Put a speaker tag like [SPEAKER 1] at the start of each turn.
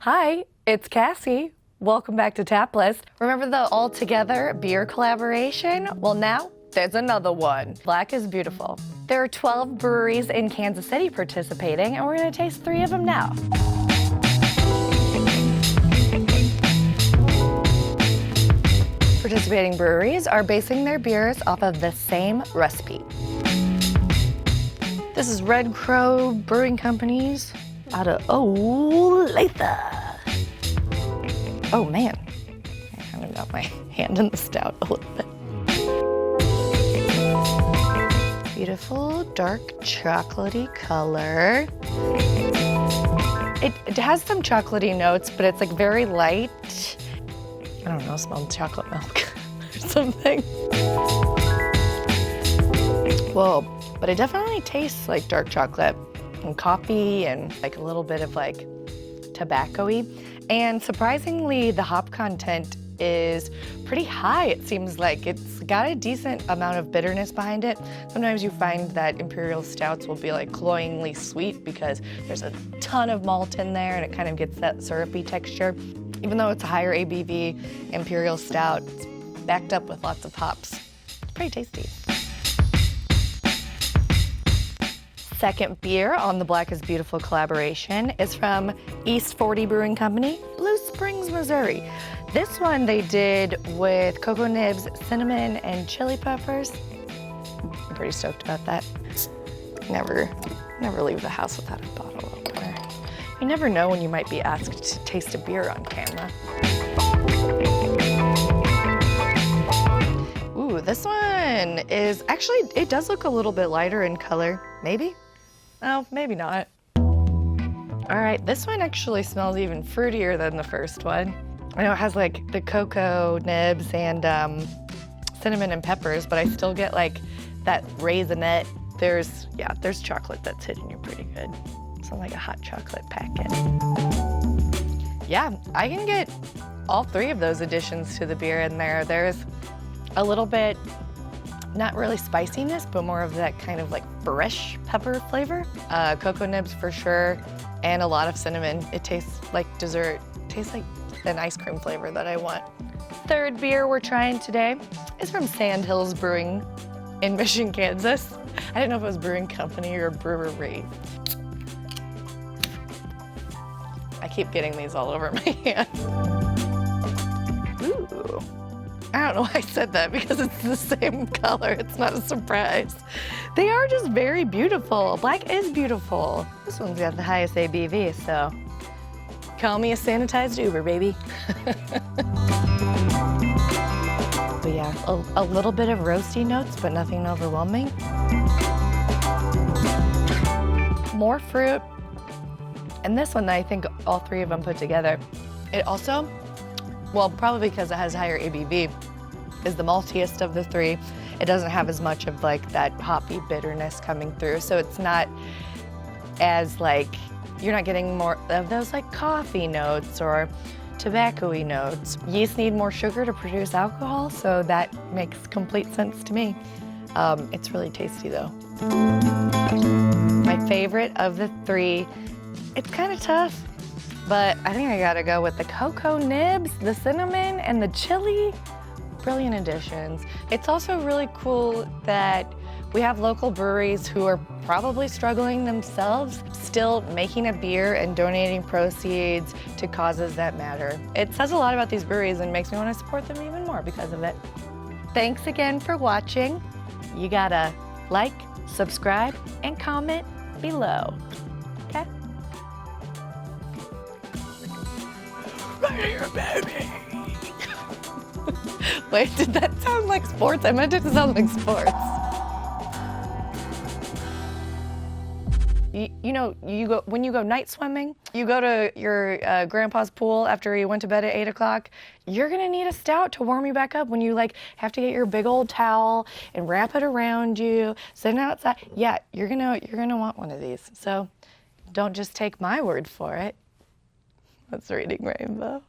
[SPEAKER 1] Hi, it's Cassie. Welcome back to Tap List. Remember the All Together beer collaboration? Well, now there's another one. Black is Beautiful. There are 12 breweries in Kansas City participating, and we're gonna taste 3 of them now. Participating breweries are basing their beers off of the same recipe. This is Red Crow Brewing Company's out of Olathe. Oh man, I kind of got my hand in the stout a little bit. Beautiful dark chocolatey color. It has some chocolatey notes, but it's like very light. I don't know, smell chocolate milk or something. Whoa, but it definitely tastes like dark chocolate and coffee and like a little bit of like tobacco-y. And surprisingly, the hop content is pretty high. It seems like it's got a decent amount of bitterness behind it. Sometimes you find that imperial stouts will be like cloyingly sweet because there's a ton of malt in there and it kind of gets that syrupy texture. Even though it's a higher ABV imperial stout, it's backed up with lots of hops. It's pretty tasty. Second beer on the Black is Beautiful collaboration is from East 40 Brewing Company, Blue Springs, Missouri. This one they did with cocoa nibs, cinnamon, and chili peppers. I'm pretty stoked about that. Never leave the house without a bottle opener. You never know when you might be asked to taste a beer on camera. Ooh, this one is actually, it does look a little bit lighter in color. Maybe? Oh, maybe not. All right, this one actually smells even fruitier than the first one. I know it has like the cocoa nibs and cinnamon and peppers, but I still get like that raisinette. There's chocolate that's hitting you pretty good. Sounds like a hot chocolate packet. Yeah, I can get all 3 of those additions to the beer in there. There's a little bit, not really spiciness, but more of that kind of like fresh pepper flavor. Cocoa nibs for sure, and a lot of cinnamon. It tastes like dessert. It tastes like an ice cream flavor that I want. Third beer we're trying today is from Sandhills Brewing in Mission, Kansas. I didn't know if it was brewing company or brewery. I keep getting these all over my hand. Ooh. I don't know why I said that because it's the same color. It's not a surprise. They are just very beautiful. Black is beautiful. This one's got the highest ABV, so call me a sanitized Uber, baby. But yeah, a little bit of roasty notes, but nothing overwhelming. More fruit. And this one, I think all 3 of them put together, it also, well, probably because it has higher ABV, is the maltiest of the 3. It doesn't have as much of like that hoppy bitterness coming through, so it's not as like, you're not getting more of those like coffee notes or tobacco-y notes. Yeast need more sugar to produce alcohol, so that makes complete sense to me. It's really tasty though. My favorite of the 3, it's kind of tough, but I think I gotta go with the cocoa nibs, the cinnamon, and the chili. Brilliant additions. It's also really cool that we have local breweries who are probably struggling themselves, still making a beer and donating proceeds to causes that matter. It says a lot about these breweries and makes me want to support them even more because of it. Thanks again for watching. You gotta like, subscribe, and comment below. Okay? Right here, baby. Wait, did that sound like sports? I meant it to sound like sports. You know, when you go night swimming, you go to your grandpa's pool after he went to bed at 8 o'clock, you're gonna need a stout to warm you back up when you like have to get your big old towel and wrap it around you, sit outside. Yeah, you're gonna want one of these. So don't just take my word for it. That's Reading Rainbow.